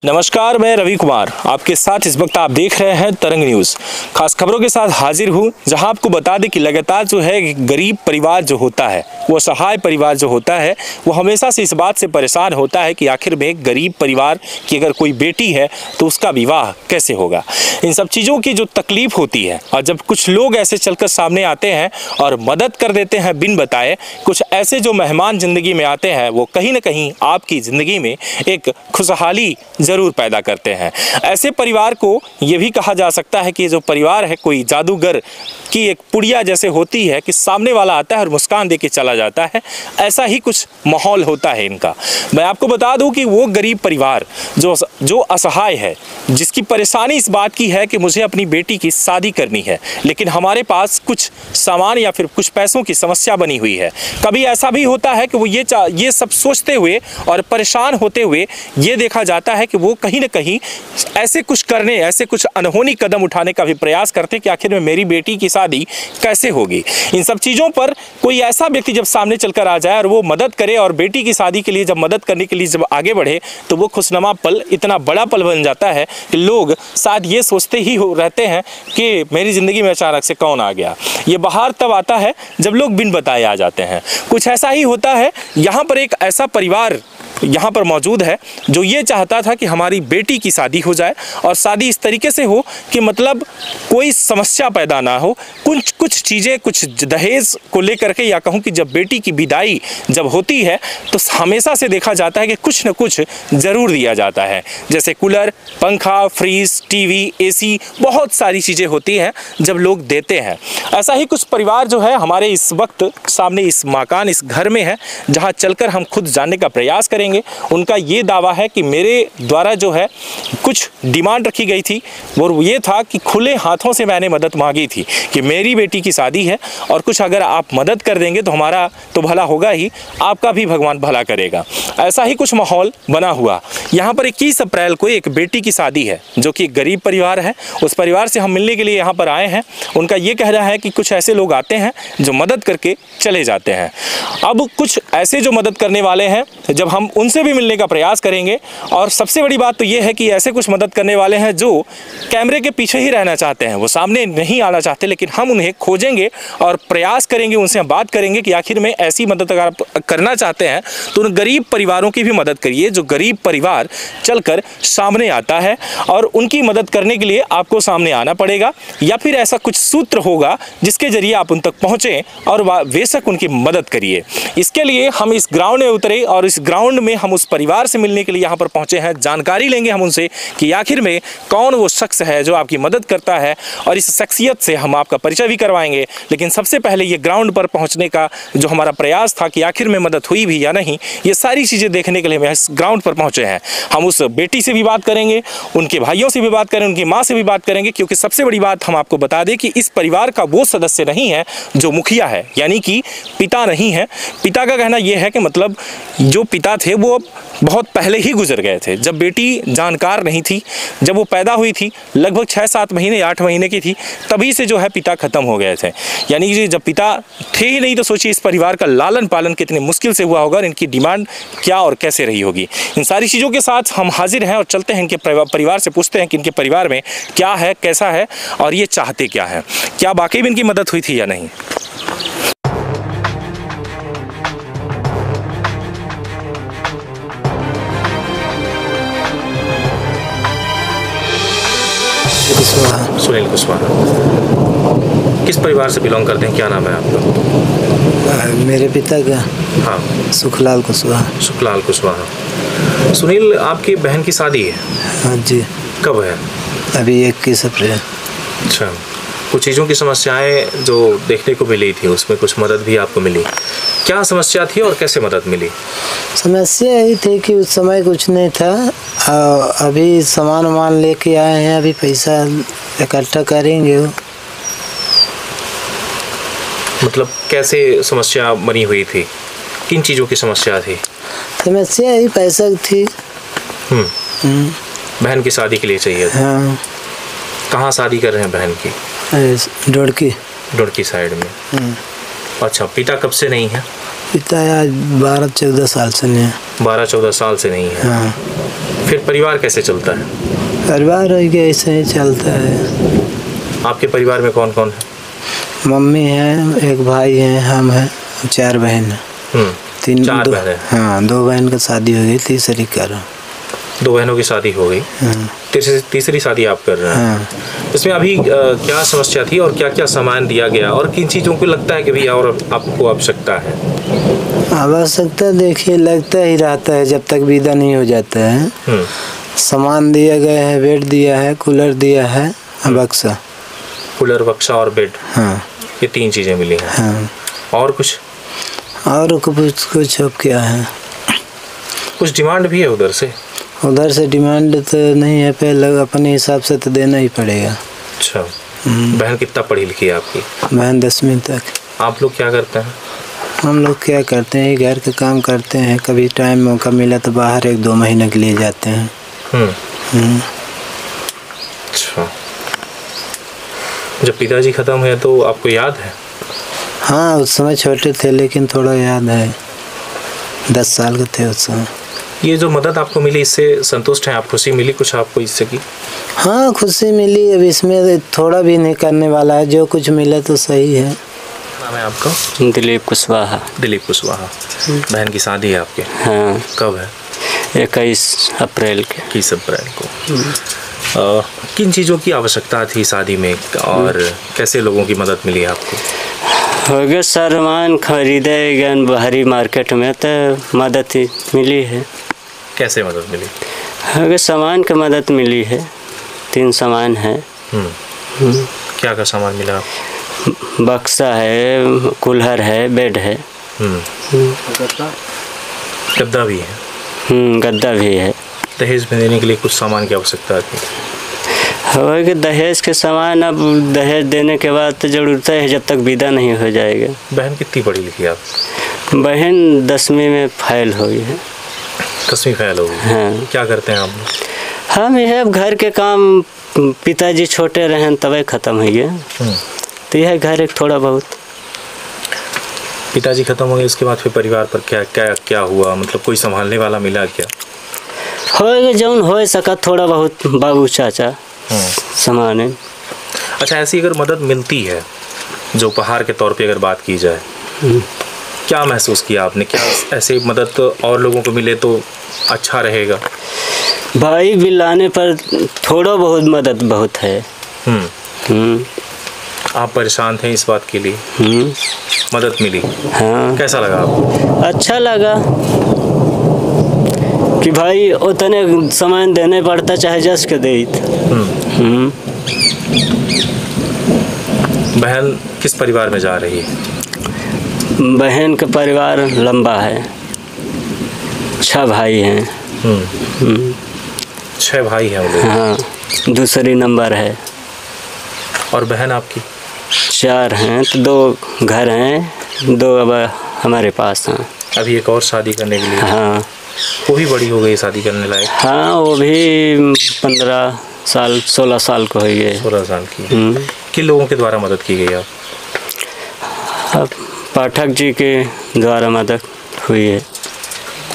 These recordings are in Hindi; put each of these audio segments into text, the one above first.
नमस्कार, मैं रवि कुमार आपके साथ इस वक्त आप देख रहे हैं तरंग न्यूज़। खास खबरों के साथ हाजिर हूं, जहां आपको बता दें कि लगातार जो है गरीब परिवार जो होता है, वो असहाय परिवार जो होता है, वो हमेशा से इस बात से परेशान होता है कि आखिर में गरीब परिवार की अगर कोई बेटी है तो उसका विवाह कैसे होगा। इन सब चीज़ों की जो तकलीफ होती है, और जब कुछ लोग ऐसे चलकर सामने आते हैं और मदद कर देते हैं बिन बताए, कुछ ऐसे जो मेहमान ज़िंदगी में आते हैं, वो कहीं ना कहीं आपकी ज़िंदगी में एक खुशहाली ज़रूर पैदा करते हैं। ऐसे परिवार को ये भी कहा जा सकता है कि जो परिवार है कोई जादूगर की एक पुड़िया जैसे होती है कि सामने वाला आता है और मुस्कान दे के चला जाता है। ऐसा ही कुछ माहौल होता है इनका। मैं आपको बता दूं कि वो गरीब परिवार जो असहाय है, जिसकी परेशानी इस बात की है कि मुझे अपनी बेटी की शादी करनी है, लेकिन हमारे पास कुछ सामान या फिर कुछ पैसों की समस्या बनी हुई है। कभी ऐसा भी होता है कि वो ये सब सोचते हुए और परेशान होते हुए ये देखा जाता है कि वो कहीं ना कहीं ऐसे कुछ अनहोनी कदम उठाने का भी प्रयास करते कि आखिर में मेरी बेटी की शादी कैसे होगी। इन सब चीज़ों पर कोई ऐसा व्यक्ति जब सामने चलकर आ जाए और वो मदद करे, और बेटी की शादी के लिए जब मदद करने के लिए जब आगे बढ़े, तो वो खुशनुमा पल इतना बड़ा पल बन जाता है कि लोग शायद ये सोचते ही रहते हैं कि मेरी ज़िंदगी में अचानक से कौन आ गया। ये बहार तब आता है जब लोग बिन बताए आ जाते हैं। कुछ ऐसा ही होता है। यहाँ पर एक ऐसा परिवार यहाँ पर मौजूद है जो ये चाहता था कि हमारी बेटी की शादी हो जाए, और शादी इस तरीके से हो कि मतलब कोई समस्या पैदा ना हो। कुछ चीज़ें, कुछ दहेज को लेकर के, या कहूँ कि जब बेटी की विदाई जब होती है तो हमेशा से देखा जाता है कि कुछ न कुछ ज़रूर दिया जाता है, जैसे कूलर, पंखा, फ्रीज, टीवी, एसी, बहुत सारी चीज़ें होती हैं जब लोग देते हैं। ऐसा ही कुछ परिवार जो है हमारे इस वक्त सामने इस मकान, इस घर में है, जहाँ चलकर हम खुद जानने का प्रयास करेंगे। उनका ये दावा है कि मेरे द्वारा जो है कुछ डिमांड रखी गई थी, वो ये था कि खुले हाथों से मैंने मदद मांगी थी कि मेरी बेटी की शादी है, और कुछ अगर आप मदद कर देंगे तो हमारा तो भला होगा ही, आपका भी भगवान भला करेगा। ऐसा ही कुछ माहौल बना हुआ। यहाँ पर 21 अप्रैल को एक बेटी की शादी है जो कि गरीब परिवार है। उस परिवार से हम मिलने के लिए यहाँ पर आए हैं। उनका ये कहना है कि कुछ ऐसे लोग आते हैं जो मदद करके चले जाते हैं। अब कुछ ऐसे जो मदद करने वाले हैं, जब हम उनसे भी मिलने का प्रयास करेंगे, और सबसे बड़ी बात तो ये है कि ऐसे कुछ मदद करने वाले हैं जो कैमरे के पीछे ही रहना चाहते हैं, वो सामने नहीं आना चाहते, लेकिन हम उन्हें खोजेंगे और प्रयास करेंगे, उनसे हम बात करेंगे कि आखिर में ऐसी मदद अगर आप करना चाहते हैं तो उन गरीब परिवारों की भी मदद करिए, जो गरीब परिवार चलकर सामने आता है, और उनकी मदद करने के लिए आपको सामने आना पड़ेगा, या फिर ऐसा कुछ सूत्र होगा जिसके जरिए आप उन तक पहुँचें और बेशक उनकी मदद करिए। इसके लिए हम इस ग्राउंड में उतरे, और इस ग्राउंड में हम उस परिवार से मिलने के लिए यहाँ पर पहुँचे हैं। जानकारी लेंगे हम उनसे कि आखिर में कौन वो शख्स है जो आपकी मदद करता है, और इस शख्सियत से हम आपका परिचय भी करवाएंगे। लेकिन सबसे पहले ये ग्राउंड पर पहुँचने का जो हमारा प्रयास था कि आखिर में मदद हुई भी या नहीं, ये सारी चीज़ें देखने के लिए हम इस ग्राउंड पर पहुँचे हैं। हम उस बेटी से भी बात करेंगे, उनके भाइयों से भी बात करेंगे, उनकी माँ से भी बात करेंगे, क्योंकि सबसे बड़ी बात हम आपको बता दें कि इस परिवार का वो सदस्य नहीं है जो मुखिया है, यानी कि पिता नहीं है। पिता का कहना यह है कि मतलब जो पिता थे वो बहुत पहले ही गुजर गए थे, जब बेटी जानकार नहीं थी, जब वो पैदा हुई थी, लगभग 6-7 महीने 8 महीने की थी, तभी से जो है पिता खत्म हो गए थे। यानी कि जब पिता थे ही नहीं, तो सोचिए इस परिवार का लालन पालन कितने मुश्किल से हुआ होगा, और इनकी डिमांड क्या और कैसे रही होगी। इन सारी चीज़ों के साथ हम हाजिर हैं और चलते हैं इनके परिवार से, पूछते हैं कि इनके परिवार में क्या है, कैसा है, और ये चाहते क्या है, क्या वाकई में इनकी मदद हुई थी या नहीं। सुनील कुशवाहा किस परिवार से बिलोंग करते हैं, क्या नाम है आपका? मेरे पिता का? हाँ, सुखलाल कुशवाहा। सुखलाल कुशवाहा। सुनील, आपकी बहन की शादी है? हाँ जी। कब है? अभी 21 अप्रैल। अच्छा, कुछ चीज़ों की समस्याएं जो देखने को मिली थी, उसमें कुछ मदद भी आपको मिली। क्या समस्या थी और कैसे मदद मिली? समस्या यही थी कि उस समय कुछ नहीं था, अभी सामान लेके आए हैं, अभी पैसा इकट्ठा करेंगे। मतलब कैसे समस्या बनी हुई थी, किन चीज़ों की समस्या थी? समस्या यही पैसा थी। बहन की शादी के लिए चाहिए था। हाँ। कहाँ शादी कर रहे हैं बहन की? ढोड़की साइड में। अच्छा, पिता कब से नहीं है? पिता आज 12-14 साल से नहीं है। 12-14 साल से नहीं है। हाँ। फिर परिवार कैसे चलता है? परिवार रह गया ऐसे ही चलता है। आपके परिवार में कौन कौन है? मम्मी है, एक भाई है, हम हैं, 4 बहन हैं। 4 बहन है। हाँ, 2 बहन का शादी हो गई, तीसरी कर रहा हूँ। 2 बहनों की शादी हो गई। हाँ। तीसरी शादी आप कर रहे हैं। हाँ। इसमें अभी क्या समस्या थी और क्या क्या सामान दिया गया और किन चीज़ों को लगता है कि भैया और आपको आवश्यकता है? आवश्यकता देखिए लगता ही रहता है जब तक विदा नहीं हो जाता है। सामान दिया गया है, बेड दिया है, कूलर दिया है, बक्सा। कूलर, बक्सा और बेड। हाँ। ये 3 चीज़ें मिली हैं। हाँ। और कुछ? और कुछ अब क्या है? कुछ डिमांड भी है उधर से? उधर से डिमांड तो नहीं है, पहले अपने हिसाब से तो देना ही पड़ेगा। अच्छा। बहन कितना पढ़ी लिखी है आपकी? बहन 10वीं तक। आप लोग क्या करते हैं? हम लोग क्या करते हैं, घर के काम करते हैं, कभी टाइम मौका मिला तो बाहर 1-2 महीने के लिए जाते हैं। अच्छा। जब पिताजी खत्म हुए तो आपको याद है? हाँ, उस समय छोटे थे लेकिन थोड़ा याद है, 10 साल के थे उस समय। ये जो मदद आपको मिली इससे संतुष्ट हैं आप? खुशी मिली कुछ आपको इससे की? हाँ, खुशी मिली। अब इसमें थोड़ा भी नहीं करने वाला है, जो कुछ मिला तो सही है। नाम है आपका? दिलीप कुशवाहा। दिलीप कुशवाहा। बहन की शादी है आपके? हाँ। कब है? 21 अप्रैल के। 21 अप्रैल को। किन चीज़ों की आवश्यकता थी शादी में और कैसे लोगों की मदद मिली आपको? हो गया सामान खरीदे गए बाहरी मार्केट में तो मदद ही मिली है। कैसे मदद मिली? हो गया सामान की मदद मिली है, 3 सामान है। क्या क्या सामान मिला? बक्सा है, कूलर है, बेड है। गद्दा भी है? गद्दा भी है। दहेज में देने के लिए कुछ सामान की आवश्यकता थी? हो कि दहेज के सामान अब दहेज देने के बाद तो ज़रूरत है जब तक विदा नहीं हो जाएगा। बहन कितनी पढ़ी लिखी आप? बहन 10वीं में फेल हो गई है। 10वीं फेल हो गई? हाँ। क्या करते हैं आप? हम यह घर के काम, पिताजी छोटे रहे तब ख़त्म हो गया, तो यह घर एक थोड़ा बहुत। पिताजी खत्म हो गए उसके बाद फिर परिवार पर क्या क्या क्या हुआ? मतलब कोई संभालने वाला मिला क्या? हो जौन हो सका थोड़ा बहुत, बाबू चाचा सामान है। अच्छा, ऐसी अगर मदद मिलती है जो उपहार के तौर पे अगर बात की जाए, क्या महसूस किया आपने? क्या ऐसे मदद और लोगों को मिले तो अच्छा रहेगा? भाई बिल लाने पर थोड़ा बहुत मदद बहुत है। आप परेशान थे इस बात के लिए? मदद मिली? हाँ। कैसा लगा आपको? अच्छा लगा कि भाई उतने सामान देने पड़ता चाहे जस के दे। बहन किस परिवार में जा रही है? बहन का परिवार लंबा है, 6 भाई हैं। 6 भाई हैं वो लोग? हाँ, दूसरी नंबर है। और बहन आपकी? 4 हैं, तो 2 घर हैं, 2 अब हमारे पास हैं। अभी एक और शादी करने के लिए? हाँ। वो भी बड़ी हो गई शादी करने लायक? हाँ, वो भी 15 साल 16 साल को हो गए। 16 साल की। किन लोगों के द्वारा मदद की गई आप? अब पाठक जी के द्वारा मदद हुई है।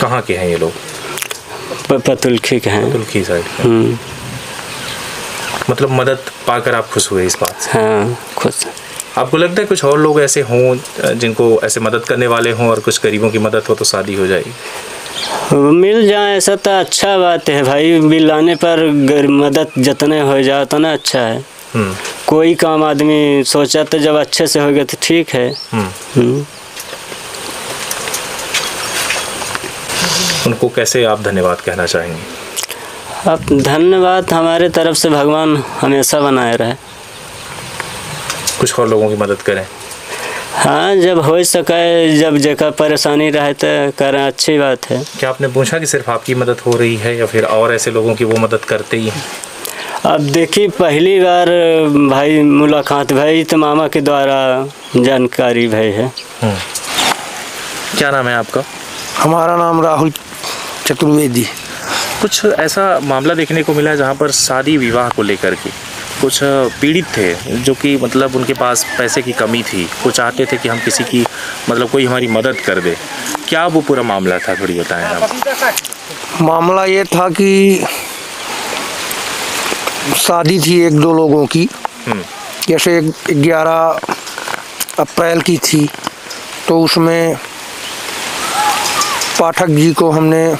कहाँ के हैं ये लोग? पतुलखी के हैं। पतुलखी साइड के। मतलब मदद पाकर आप खुश हुए इस बात से? हाँ, खुश। आपको लगता है कुछ और लोग ऐसे हों जिनको ऐसे मदद करने वाले हों और कुछ गरीबों की मदद हो तो शादी हो जाएगी? मिल जाए ऐसा तो अच्छा बात है भाई। बिल लाने पर मदद जितने हो जाए उतना अच्छा है। कोई काम आदमी सोचा तो जब अच्छे से हो गया तो ठीक है। उनको कैसे आप धन्यवाद कहना चाहेंगे? अब धन्यवाद हमारे तरफ से भगवान हमेशा बनाए रहे। कुछ और लोगों की मदद करें? हाँ, जब हो सके, जब जगह परेशानी रहे तो करें, अच्छी बात है। क्या आपने पूछा कि सिर्फ आपकी मदद हो रही है या फिर और ऐसे लोगों की वो मदद करते ही हैं? अब देखिए, पहली बार भाई मुलाकात भाई तो मामा के द्वारा जानकारी भाई है। क्या नाम है आपका? हमारा नाम राहुल चतुर्वेदी। कुछ ऐसा मामला देखने को मिला जहाँ पर शादी विवाह को लेकर के कुछ पीड़ित थे जो कि मतलब उनके पास पैसे की कमी थी, वो चाहते थे कि हम किसी की मतलब कोई हमारी मदद कर दे। क्या वो पूरा मामला था, थोड़ी बताएं आप। मामला ये था कि शादी थी एक दो लोगों की, जैसे 11 अप्रैल की थी, तो उसमें पाठक जी को हमने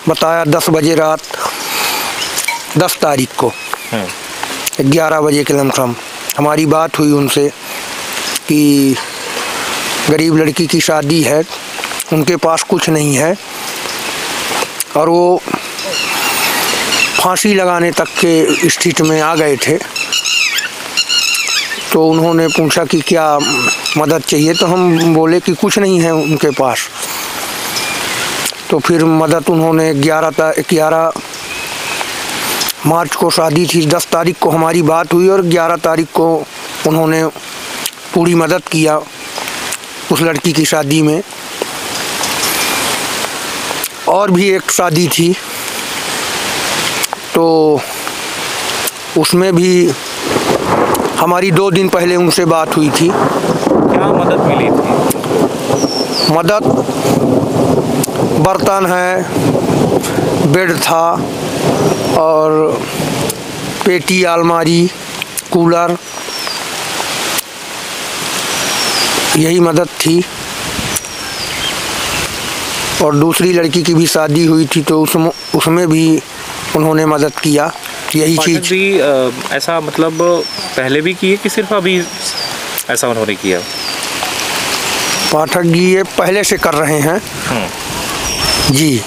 बताया 10 बजे रात 10 तारीख को 11 बजे के लमसम हमारी बात हुई उनसे कि गरीब लड़की की शादी है, उनके पास कुछ नहीं है और वो फांसी लगाने तक के स्थिति में आ गए थे। तो उन्होंने पूछा कि क्या मदद चाहिए, तो हम बोले कि कुछ नहीं है उनके पास। तो फिर मदद उन्होंने 11 मार्च को शादी थी, 10 तारीख को हमारी बात हुई और 11 तारीख को उन्होंने पूरी मदद किया उस लड़की की शादी में। और भी एक शादी थी तो उसमें भी हमारी 2 दिन पहले उनसे बात हुई थी। क्या मदद मिली थी? मदद बर्तन है, बेड था और पेटी, अलमारी, कूलर, यही मदद थी। और दूसरी लड़की की भी शादी हुई थी तो उसमें भी उन्होंने मदद किया, यही चीज़ भी। ऐसा मतलब पहले भी किए कि सिर्फ अभी ऐसा उन्होंने किया? पाठक जी ये पहले से कर रहे हैं जी।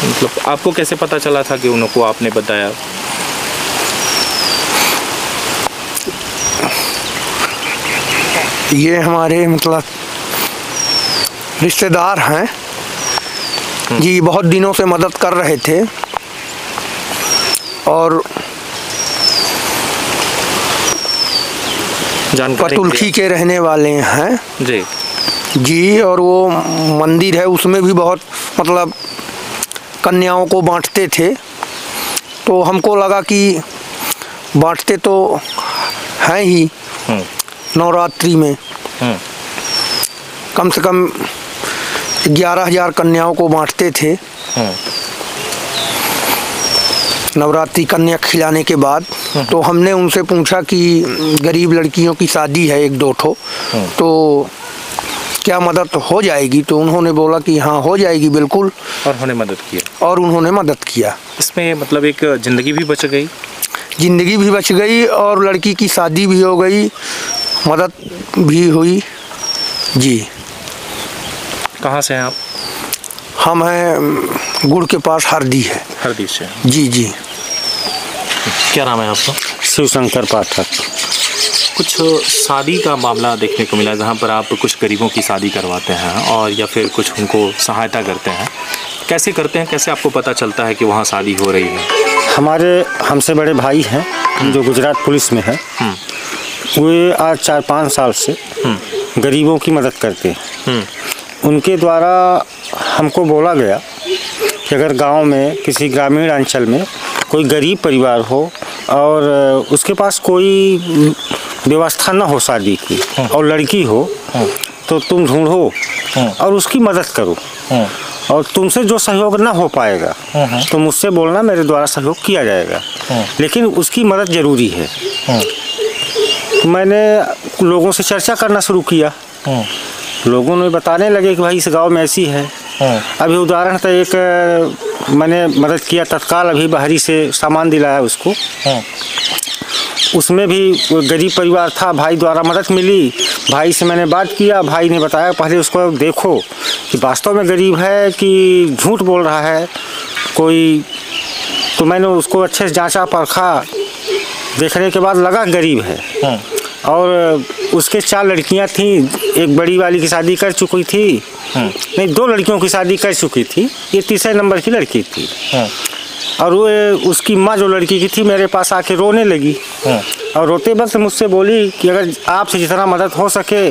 मतलब आपको कैसे पता चला था कि उनको आपने बताया? ये हमारे मतलब रिश्तेदार हैं जी, बहुत दिनों से मदद कर रहे थे और पतुलखी के रहने वाले हैं जी। और वो मंदिर है उसमें भी बहुत मतलब कन्याओं को बांटते थे, तो हमको लगा कि बांटते तो हैं ही नवरात्रि में कम से कम 11,000 कन्याओं को बांटते थे नवरात्रि कन्या खिलाने के बाद। तो हमने उनसे पूछा कि गरीब लड़कियों की शादी है 1-2 ठो, तो क्या मदद हो जाएगी? तो उन्होंने बोला कि हाँ हो जाएगी बिल्कुल, और उन्होंने मदद किया। इसमें मतलब एक ज़िंदगी भी बच गई, ज़िंदगी भी बच गई और लड़की की शादी भी हो गई, मदद भी हुई जी। कहाँ से हैं आप? हम हैं गुड़ के पास हरदी है। हरदी से जी। क्या नाम है आपका? शिवशंकर पाठक। कुछ शादी का मामला देखने को मिला जहाँ पर आप कुछ गरीबों की शादी करवाते हैं और या फिर कुछ उनको सहायता करते हैं। कैसे करते हैं, कैसे आपको पता चलता है कि वहाँ शादी हो रही है? हमारे हमसे बड़े भाई हैं जो गुजरात पुलिस में है, वे आज 4-5 साल से गरीबों की मदद करते हैं। उनके द्वारा हमको बोला गया कि अगर गांव में किसी ग्रामीण अंचल में कोई गरीब परिवार हो और उसके पास कोई व्यवस्था न हो शादी की और लड़की हो, तो तुम ढूंढो और उसकी मदद करो, और तुमसे जो सहयोग ना हो पाएगा तो मुझसे बोलना, मेरे द्वारा सहयोग किया जाएगा, लेकिन उसकी मदद ज़रूरी है। तो मैंने लोगों से चर्चा करना शुरू किया, लोगों ने बताने लगे कि भाई इस गांव में ऐसी है। अभी उदाहरण था, एक मैंने मदद किया तत्काल, अभी बाहरी से सामान दिलाया उसको, उसमें भी गरीब परिवार था, भाई द्वारा मदद मिली। भाई से मैंने बात किया, भाई ने बताया पहले उसको देखो कि वास्तव में गरीब है कि झूठ बोल रहा है कोई। तो मैंने उसको अच्छे से जांचा परखा, देखने के बाद लगा गरीब है। और उसके 4 लड़कियां थीं, एक बड़ी वाली की शादी कर चुकी थी, नहीं 2 लड़कियों की शादी कर चुकी थी, ये तीसरे नंबर की लड़की थी। और वो उसकी माँ जो लड़की की थी मेरे पास आके रोने लगी, और रोते वक्त मुझसे बोली कि अगर आपसे जितना मदद हो सके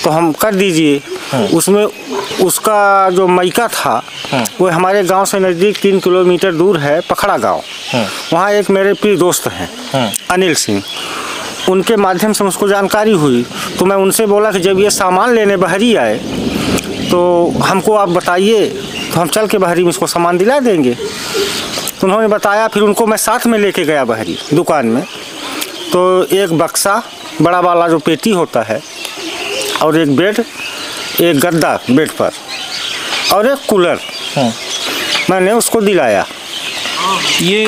तो हम कर दीजिए। उसमें उसका जो मायका था वो हमारे गांव से नज़दीक 3 किलोमीटर दूर है, पखड़ा गांव। वहाँ एक मेरे प्रिय दोस्त हैं अनिल सिंह, उनके माध्यम से मुझको जानकारी हुई, तो मैं उनसे बोला कि जब ये सामान लेने बहरी आए तो हमको आप बताइए, तो हम चल के बहरी में उसको सामान दिला देंगे। तो उन्होंने बताया, फिर उनको मैं साथ में लेके गया बहरी दुकान में। तो एक बक्सा बड़ा वाला जो पेटी होता है, और एक बेड, एक गद्दा बेड पर, और एक कूलर मैंने उसको दिलाया। ये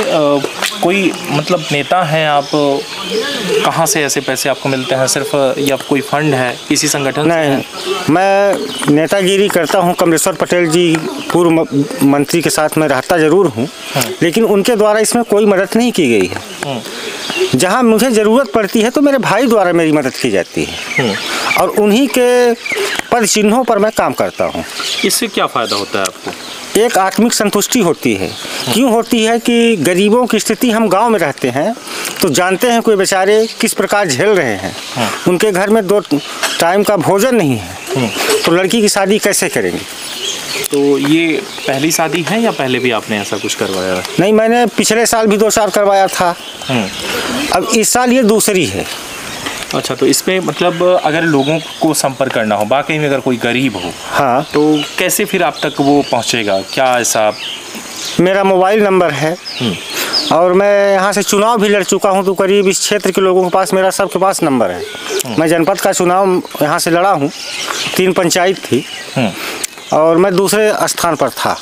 कोई मतलब नेता हैं आप, कहाँ से ऐसे पैसे आपको मिलते हैं? सिर्फ या कोई फंड है किसी संगठन से? नहीं, मैं नेतागिरी करता हूँ। कमलेश्वर पटेल जी पूर्व मंत्री के साथ मैं रहता ज़रूर हूँ, लेकिन उनके द्वारा इसमें कोई मदद नहीं की गई है। जहाँ मुझे ज़रूरत पड़ती है तो मेरे भाई द्वारा मेरी मदद की जाती है, और उन्हीं के पद चिन्हों पर मैं काम करता हूँ। इससे क्या फ़ायदा होता है आपको? एक आत्मिक संतुष्टि होती है। क्यों होती है कि गरीबों की स्थिति, हम गांव में रहते हैं तो जानते हैं कोई बेचारे किस प्रकार झेल रहे हैं। उनके घर में 2 टाइम का भोजन नहीं है, तो लड़की की शादी कैसे करेंगे? तो ये पहली शादी है या पहले भी आपने ऐसा कुछ करवाया है? नहीं, मैंने पिछले साल भी 2 करवाया था, अब इस साल ये दूसरी है। अच्छा, तो इसमें मतलब अगर लोगों को संपर्क करना हो, वाकई में अगर कोई गरीब हो, हाँ, तो कैसे फिर आप तक वो पहुंचेगा? क्या ऐसा? मेरा मोबाइल नंबर है, और मैं यहाँ से चुनाव भी लड़ चुका हूँ, तो करीब इस क्षेत्र के लोगों के पास मेरा सबके पास नंबर है। मैं जनपद का चुनाव यहाँ से लड़ा हूँ, 3 पंचायत थी, और मैं दूसरे स्थान पर था।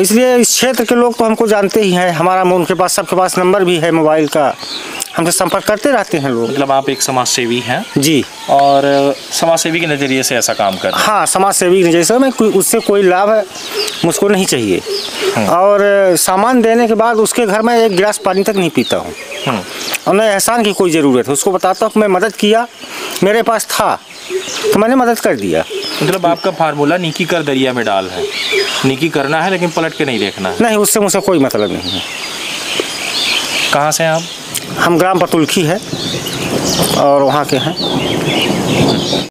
इसलिए इस क्षेत्र के लोग तो हमको जानते ही हैं। हमारा उनके पास सबके पास नंबर भी है मोबाइल का, हमसे संपर्क करते रहते हैं लोग। मतलब आप एक समाज सेवी हैं? जी। और समाज सेवी के नज़रिए से ऐसा काम कर रहे हैं? हाँ, समाज सेवी के नज़रिए से मैं उससे कोई लाभ है मुझको नहीं चाहिए। और सामान देने के बाद उसके घर में एक गिलास पानी तक नहीं पीता हूँ, और न एहसान की कोई ज़रूरत है। उसको बताता हूँ मैं मदद किया, मेरे पास था तो मैंने मदद कर दिया। मतलब आपका फार्मूला नीकी कर दरिया में डाल है, नीकी करना है लेकिन पलट के नहीं देखना है? नहीं, उससे मुझे कोई मतलब नहीं है। कहाँ से हैं आप? हम ग्राम पतुलखी है और वहाँ के हैं।